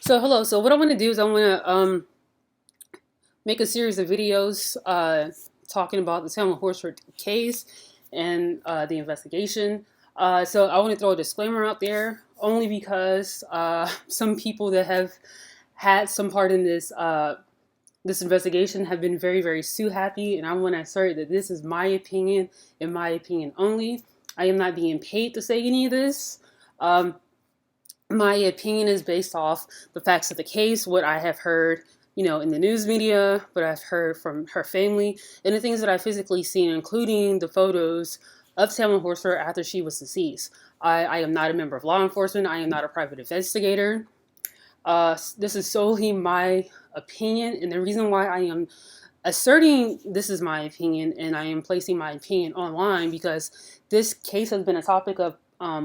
So hello. So what I want to do is I want to make a series of videos talking about the Tamla Horsford case and the investigation. So I want to throw a disclaimer out there only because some people that have had some part in this investigation have been very, very sue happy, and I want to assert that this is my opinion and my opinion only. I am not being paid to say any of this. My opinion is based off the facts of the case, what I have heard, in the news media, what I've heard from her family, and the things that I've physically seen, including the photos of Tamla Horsford after she was deceased. I am not a member of law enforcement. I am not a private investigator. This is solely my opinion, and the reason why I am asserting this is my opinion and I am placing my opinion online because this case has been a topic of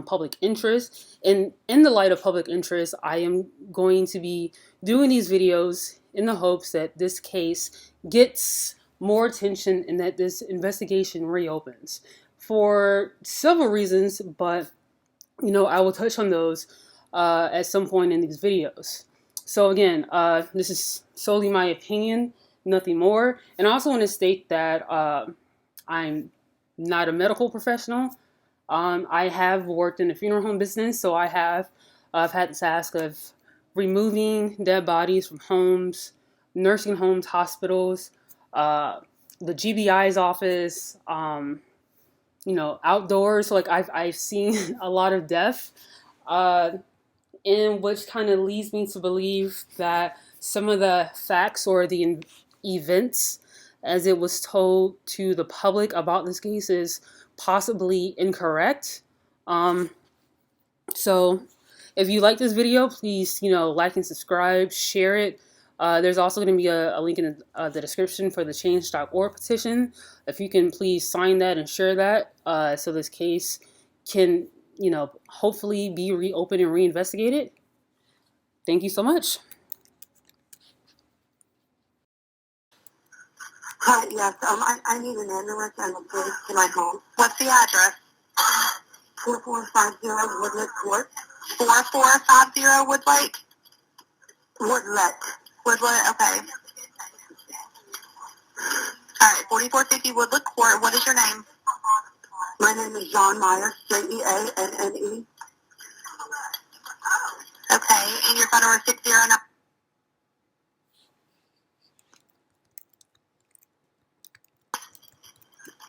public interest. And in the light of public interest, I am going to be doing these videos in the hopes that this case gets more attention and that this investigation reopens for several reasons, but I will touch on those at some point in these videos. So again, this is solely my opinion, nothing more. And I also want to state that I'm not a medical professional. I have worked in the funeral home business, so I've had the task of removing dead bodies from homes, nursing homes, hospitals, the GBI's office, outdoors. So like I've seen a lot of death, and which kind of leads me to believe that some of the facts or the events as it was told to the public about this case is possibly incorrect. So if you like this video, please, like and subscribe, share it. There's also going to be a link in the description for the change.org petition. If you can please sign that and share that so this case can, hopefully be reopened and reinvestigated. Thank you so much. Hi, yes, I need an ambulance and a police to my home. What's the address? 4450 Woodlet Court. 4450 Woodlake? Woodlet, okay. Alright, 4450 Woodlet Court. What is your name? My name is John Myers, Jeanne. Okay, and your phone number is 609.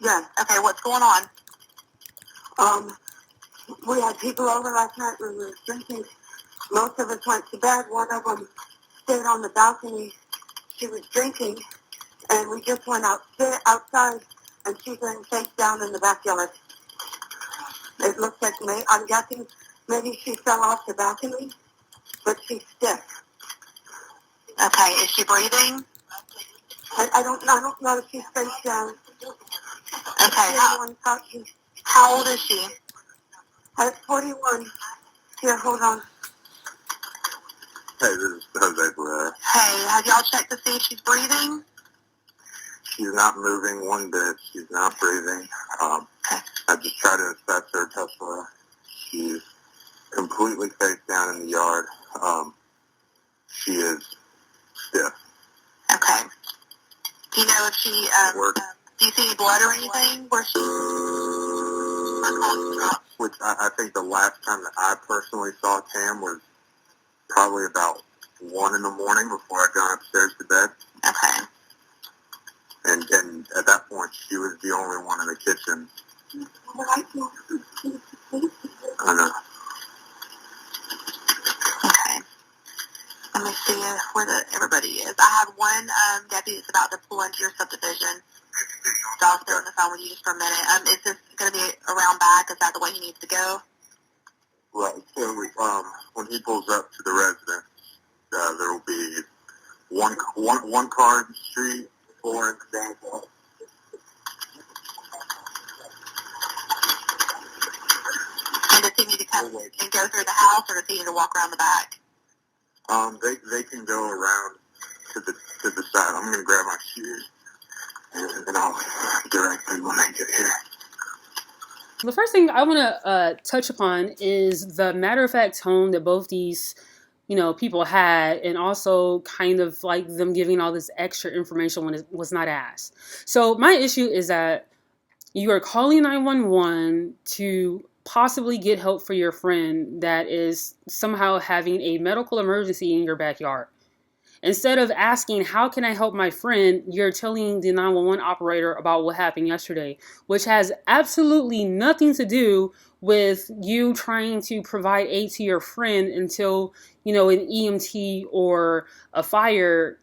Yes. Okay, what's going on? We had people over last night. We were drinking. Most of us went to bed. One of them stayed on the balcony. She was drinking, and we just went outside, and she's laying face down in the backyard. It looks like I'm guessing maybe she fell off the balcony, but she's stiff. Okay, is she breathing? I don't know if she's face down. Okay, how old is she? 41. Here, hold on. Hey, this is Jose Blair. Hey, have y'all checked to see if she's breathing? She's not moving one bit. She's not breathing. I just tried to assess her, touch her. She's completely face down in the yard. She is stiff. Okay. Do you know if she, do you see any blood or anything? Where she... Which I think the last time that I personally saw Tam was probably about 1 in the morning before I got upstairs to bed. Okay. And at that point, she was the only one in the kitchen. I know. Okay. Let me see where everybody is. I have one deputy that's about to pull into your subdivision. So I'll stay on the phone with you just for a minute. Is this going to be around back? Is that the way he needs to go? Right. So when he pulls up to the residence, there will be one car in the street, 4 in the back. And does he need to come and go through the house, or does he need to walk around the back? They can go around to the side. I'm gonna grab my shoes, and I'll direct them when I get here. The first thing I want to touch upon is the matter-of-fact tone that both these, people had, and also kind of like them giving all this extra information when it was not asked. So my issue is that you are calling 911 to possibly get help for your friend that is somehow having a medical emergency in your backyard. Instead of asking, how can I help my friend, you're telling the 911 operator about what happened yesterday, which has absolutely nothing to do with you trying to provide aid to your friend until, an EMT or a fire,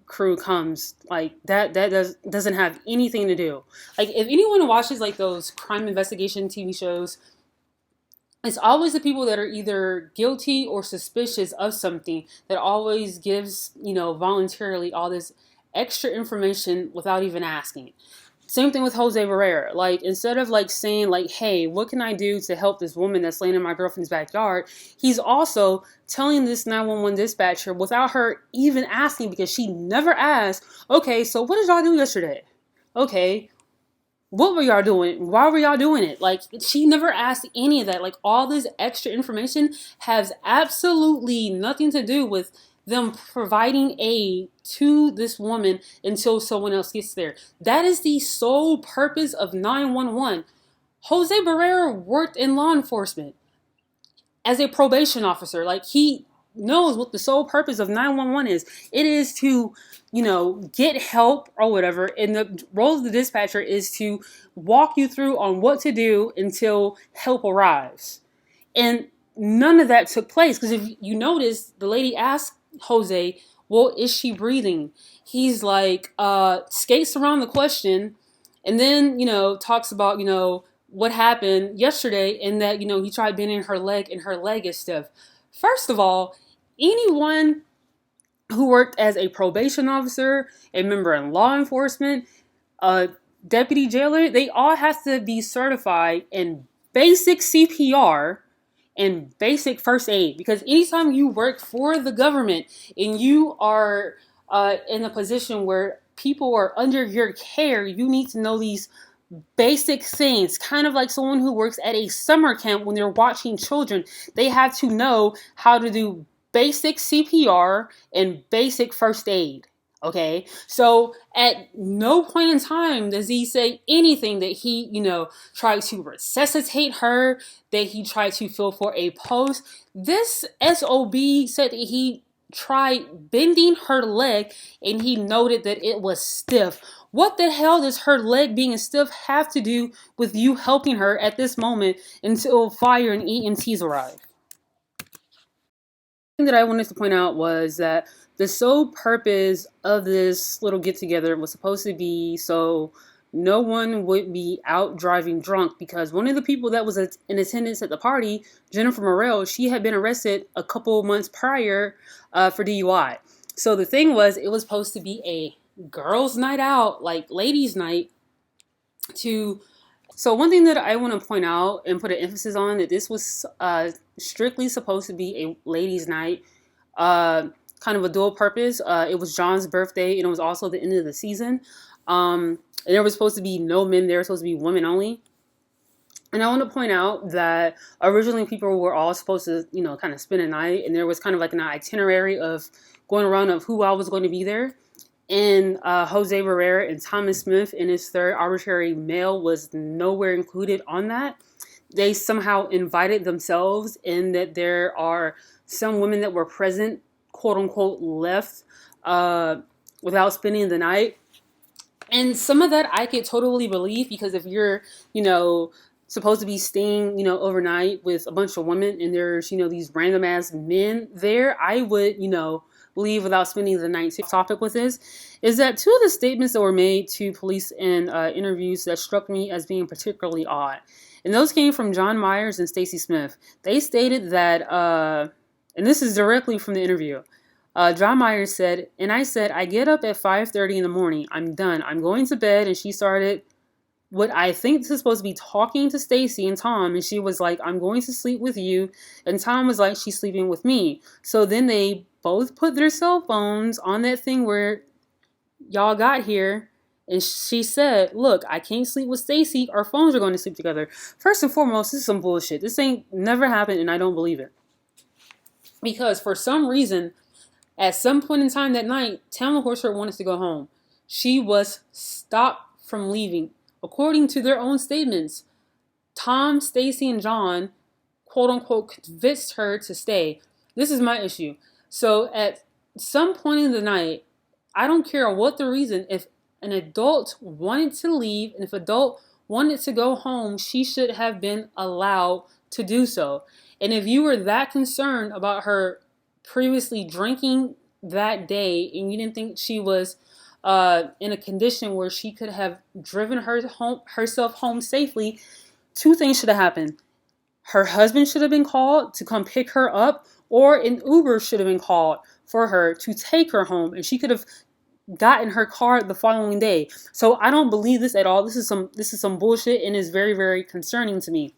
crew comes. Like that doesn't have anything to do. Like, if anyone watches like those crime investigation TV shows, it's always the people that are either guilty or suspicious of something that always gives, voluntarily all this extra information without even asking. Same thing with Jose Barrera. Like, instead of like saying like, hey, what can I do to help this woman that's laying in my girlfriend's backyard? He's also telling this 911 dispatcher without her even asking, because she never asked, okay, so what did y'all do yesterday? Okay, what were y'all doing? Why were y'all doing it? Like, she never asked any of that. Like, all this extra information has absolutely nothing to do with them providing aid to this woman until someone else gets there. That is the sole purpose of 911. Jose Barrera worked in law enforcement as a probation officer. Like, he knows what the sole purpose of 911 is. It is to, get help or whatever. And the role of the dispatcher is to walk you through on what to do until help arrives. And none of that took place, because if you notice, the lady asked Jose, well, is she breathing? He's like, skates around the question, and then, talks about, what happened yesterday, and that, he tried bending her leg and her leg is stiff. First of all, anyone who worked as a probation officer, a member in law enforcement, a deputy jailer, they all have to be certified in basic CPR and basic first aid. Because anytime you work for the government and you are in a position where people are under your care, you need to know these basic things. Kind of like someone who works at a summer camp when they're watching children. They have to know how to do basic CPR and basic first aid. Okay, so at no point in time does he say anything that he, tried to resuscitate her, that he tried to fill for a post. This SOB said that he tried bending her leg and he noted that it was stiff. What the hell does her leg being stiff have to do with you helping her at this moment until fire and EMTs arrive? The thing that I wanted to point out was that the sole purpose of this little get-together was supposed to be so no one would be out driving drunk, because one of the people that was in attendance at the party, Jennifer Morrell, she had been arrested a couple months prior for DUI. So the thing was, it was supposed to be a girls' night out, like ladies' night. So one thing that I want to point out and put an emphasis on, that this was strictly supposed to be a ladies' night, kind of a dual purpose. It was John's birthday, and it was also the end of the season. And there was supposed to be no men there, supposed to be women only. And I want to point out that originally people were all supposed to, kind of spend a night, and there was kind of like an itinerary of going around of who all was going to be there. And Jose Barrera and Thomas Smith and his third arbitrary male was nowhere included on that. They somehow invited themselves, in that there are some women that were present, quote unquote, left without spending the night. And some of that I could totally believe, because if you're, supposed to be staying, overnight with a bunch of women, and there's, these random ass men there, I would, leave without spending the night. The topic with this is that two of the statements that were made to police in interviews that struck me as being particularly odd. And those came from John Myers and Stacey Smith. They stated that, and this is directly from the interview, John Myers said, and I said, I get up at 5:30 in the morning. I'm done. I'm going to bed. And she started what I think this is supposed to be talking to Stacey and Tom. And she was like, I'm going to sleep with you. And Tom was like, she's sleeping with me. So then they both put their cell phones on that thing where y'all got here. And she said, look, I can't sleep with Stacey. Our phones are going to sleep together. First and foremost, this is some bullshit. This ain't never happened, and I don't believe it. because for some reason, at some point in time that night, Tamla Horsford wanted to go home. She was stopped from leaving. According to their own statements, Tom, Stacy, and John, quote unquote, convinced her to stay. This is my issue. So at some point in the night, I don't care what the reason, if an adult wanted to leave and if an adult wanted to go home, she should have been allowed to do so. And if you were that concerned about her previously drinking that day and you didn't think she was in a condition where she could have driven herself home safely, two things should have happened. Her husband should have been called to come pick her up, or an Uber should have been called for her to take her home, and she could have gotten her car the following day. So I don't believe this at all. This is some bullshit, and is very, very concerning to me.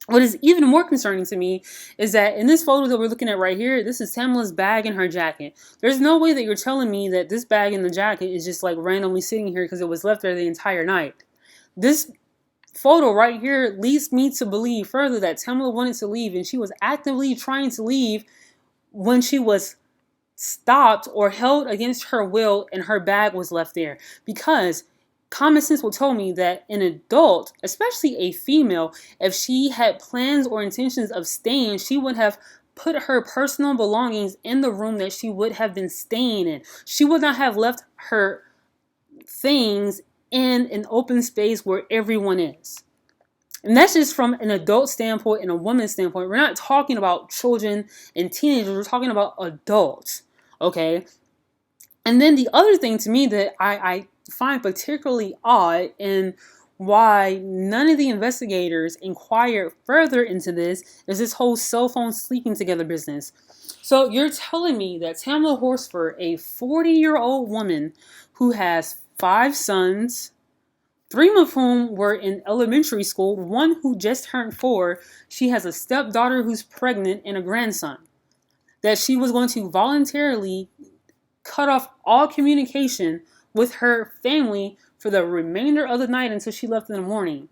What is even more concerning to me is that in this photo that we're looking at right here, this is Tamla's bag and her jacket. There's no way that you're telling me that this bag and the jacket is just like randomly sitting here because it was left there the entire night. This photo right here leads me to believe further that Tamla wanted to leave, and she was actively trying to leave when she was stopped or held against her will and her bag was left there. Because common sense will tell me that an adult, especially a female, if she had plans or intentions of staying, she would have put her personal belongings in the room that she would have been staying in. She would not have left her things in an open space where everyone is. And that's just from an adult standpoint and a woman's standpoint. We're not talking about children and teenagers. We're talking about adults. Okay? And then the other thing to me that I find particularly odd, and why none of the investigators inquired further into this, is this whole cell phone sleeping together business. So you're telling me that Tamla Horsford, a 40-year-old woman who has 5 sons, 3 of whom were in elementary school, 1 who just turned 4, she has a stepdaughter who's pregnant and a grandson, that she was going to voluntarily cut off all communication with her family for the remainder of the night until she left in the morning.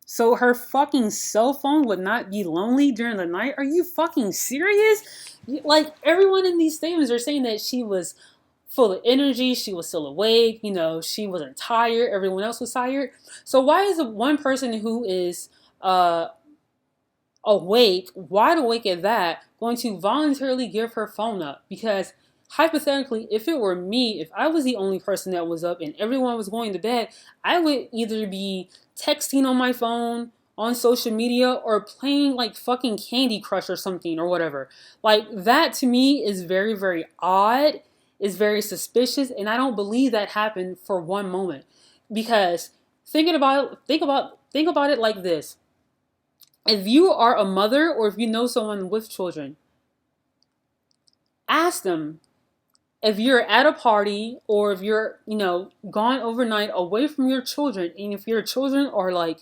So her fucking cell phone would not be lonely during the night? Are you fucking serious? Like, everyone in these statements are saying that she was full of energy, she was still awake, she wasn't tired, everyone else was tired. So why is the one person who is awake, wide awake at that, going to voluntarily give her phone up? Because hypothetically, if it were me, if I was the only person that was up and everyone was going to bed, I would either be texting on my phone, on social media, or playing like fucking Candy Crush or something or whatever. Like, that to me is very, very odd, is very suspicious, and I don't believe that happened for one moment. Because think about it like this. If you are a mother or if you know someone with children, ask them, if you're at a party or if you're, gone overnight away from your children, and if your children are like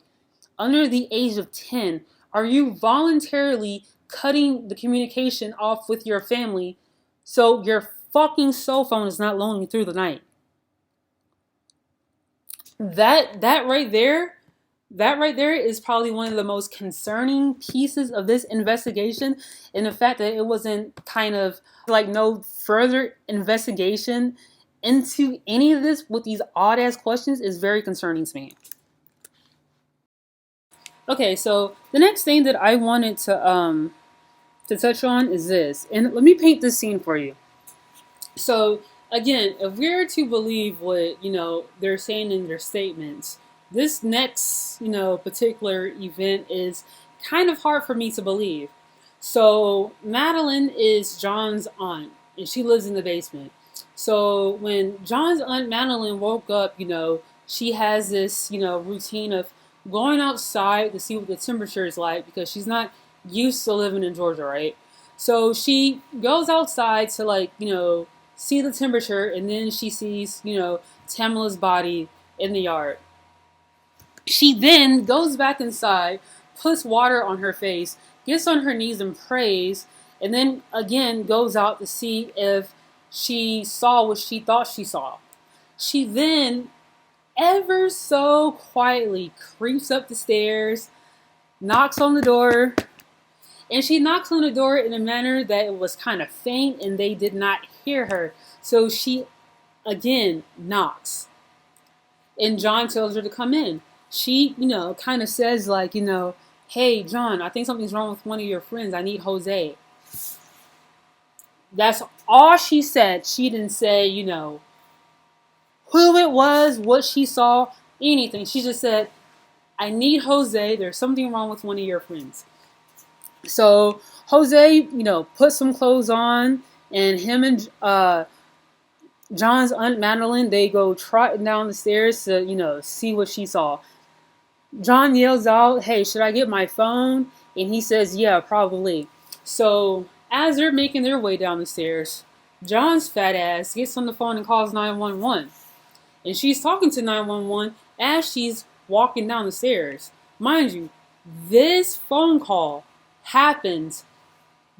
under the age of 10, are you voluntarily cutting the communication off with your family so your fucking cell phone is not lonely through the night? That right there is probably one of the most concerning pieces of this investigation, and the fact that it wasn't kind of like no further investigation into any of this with these odd ass questions is very concerning to me. Okay, so the next thing that I wanted to touch on is this, and let me paint this scene for you. So again, if we're to believe what they're saying in their statements, this next particular event is kind of hard for me to believe. So Madeline is John's aunt, and she lives in the basement. So when John's aunt Madeline woke up, she has this routine of going outside to see what the temperature is like, because she's not used to living in Georgia, right? So she goes outside to see the temperature, and then she sees Tamla's body in the yard. She then goes back inside, puts water on her face, gets on her knees and prays, and then again goes out to see if she saw what she thought she saw. She then, ever so quietly, creeps up the stairs, knocks on the door, And she knocks on the door in a manner that it was kind of faint and they did not hear her. So she again knocks. And John tells her to come in. She, kind of says like, hey, John, I think something's wrong with one of your friends. I need Jose. That's all she said. She didn't say, who it was, what she saw, anything. She just said, I need Jose. There's something wrong with one of your friends. So Jose, put some clothes on, and him and John's Aunt Madeline, they go trotting down the stairs to, see what she saw. John yells out, hey, should I get my phone? And he says, yeah, probably. So as they're making their way down the stairs, John's fat ass gets on the phone and calls 911. And she's talking to 911 as she's walking down the stairs. Mind you, this phone call happens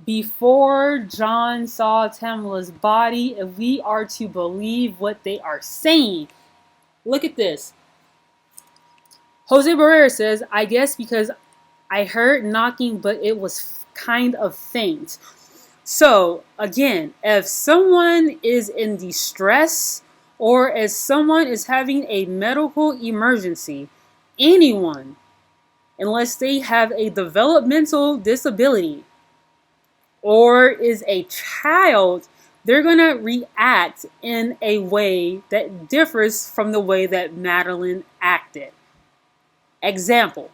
before John saw Tamla's body, if we are to believe what they are saying. Look at this. Jose Barrera says, I guess because I heard knocking, but it was kind of faint. So, again, if someone is in distress or if someone is having a medical emergency, anyone, unless they have a developmental disability or is a child, they're going to react in a way that differs from the way that Madeline acted. Example.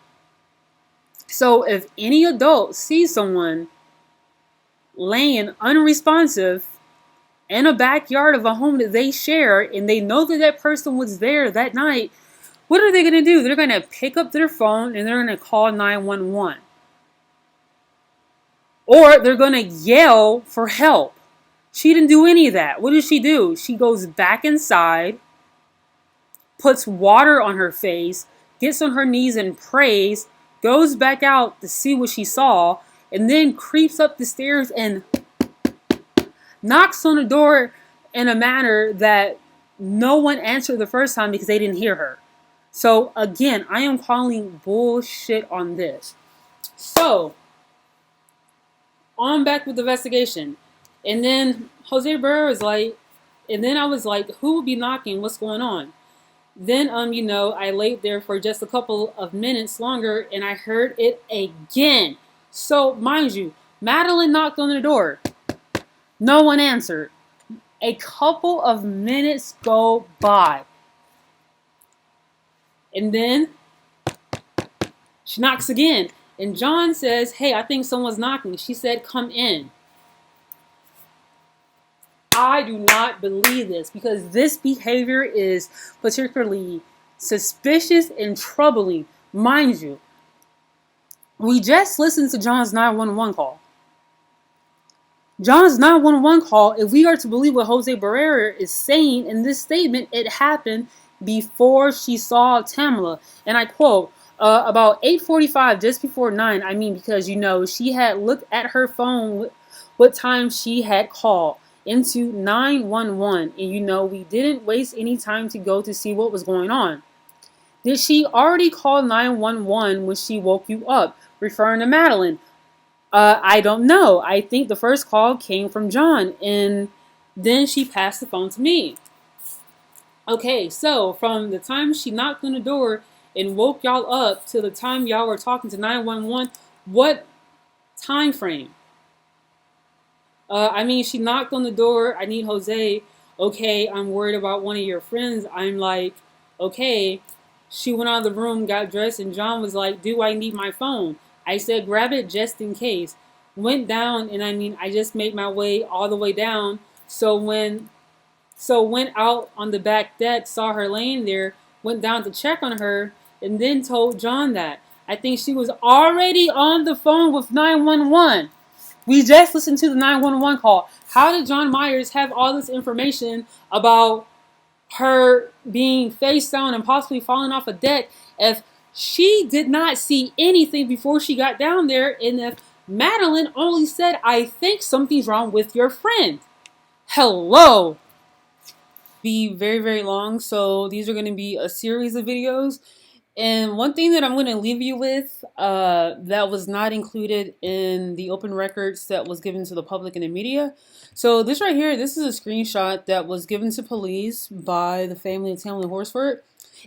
So if any adult sees someone laying unresponsive in a backyard of a home that they share and they know that that person was there that night, what are they going to do? They're going to pick up their phone and they're going to call 911. Or they're going to yell for help. She didn't do any of that. What does she do? She goes back inside, puts water on her face, gets on her knees and prays, goes back out to see what she saw, and then creeps up the stairs and knocks on the door in a manner that no one answered the first time because they didn't hear her. So again, I am calling bullshit on this. So, on back with the investigation. And then Jose Barrera was like, and then I was like, who would be knocking? What's going on? Then, I laid there for just a couple of minutes longer and I heard it again. So, mind you, Madeline knocked on the door. No one answered. A couple of minutes go by. And then she knocks again. And John says, hey, I think someone's knocking. She said, come in. I do not believe this because this behavior is particularly suspicious and troubling. Mind you, we just listened to John's 911 call. John's 911 call, if we are to believe what Jose Barrera is saying in this statement, it happened before she saw Tamla. And I quote, about 8:45, just before 9, because, she had looked at her phone what time she had called into 911. And, we didn't waste any time to go to see what was going on. Did she already call 911 when she woke you up? Referring to Madeline. I don't know. I think the first call came from John, and then she passed the phone to me. Okay, so from the time she knocked on the door and woke y'all up to the time y'all were talking to 911, what time frame? She knocked on the door. I need Jose. Okay, I'm worried about one of your friends. I'm like, okay. She went out of the room, got dressed, and John was like, do I need my phone? I said, grab it just in case. Went down, and I just made my way all the way down. So went out on the back deck, saw her laying there, went down to check on her, and then told John that. I think she was already on the phone with 911. We just listened to the 911 call. How did John Myers have all this information about her being face down and possibly falling off a deck if she did not see anything before she got down there, and if Madeline only said, I think something's wrong with your friend? Hello. Be very, very long, so these are going to be a series of videos, And one thing that I'm going to leave you with that was not included in the open records that was given to the public and the media. So this right here, this is a screenshot that was given to police by the family of Tamla Horsford.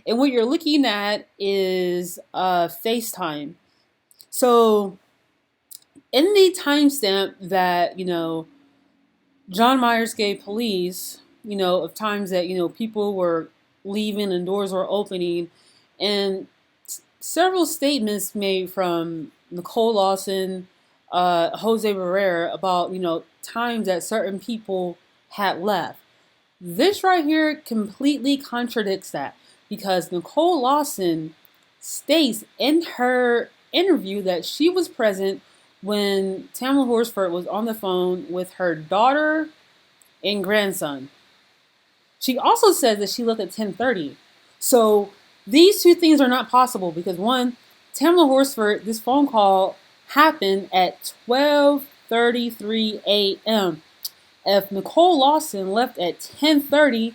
And what you're looking at is FaceTime. So in the timestamp that, John Myers gave police, of times that, people were leaving and doors were opening, and several statements made from Nicole Lawson, Jose Barrera about, times that certain people had left. This right here completely contradicts that, because Nicole Lawson states in her interview that she was present when Tamla Horsford was on the phone with her daughter and grandson. She also says that she left at 10:30. So these two things are not possible, because one, Tamla Horsford, this phone call happened at 12:33 a.m. If Nicole Lawson left at 10:30,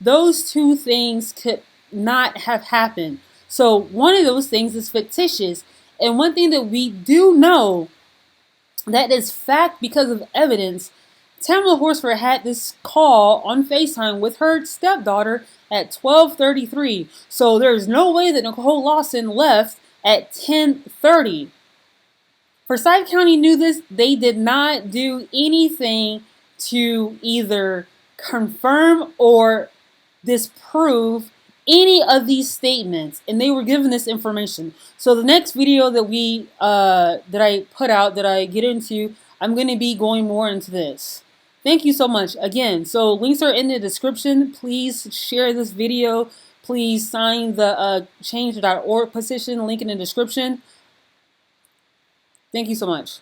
those two things could not have happened. So one of those things is fictitious. And one thing that we do know that is fact because of evidence, Tamla Horsford had this call on FaceTime with her stepdaughter at 12:33. So there's no way that Nicole Lawson left at 10:30. Forsyth County knew this. They did not do anything to either confirm or disprove any of these statements, and they were given this information. So the next video that I put out, that I get into, I'm going to be going more into this. Thank you so much. Again, so links are in the description. Please share this video. Please sign the change.org petition, link in the description. Thank you so much.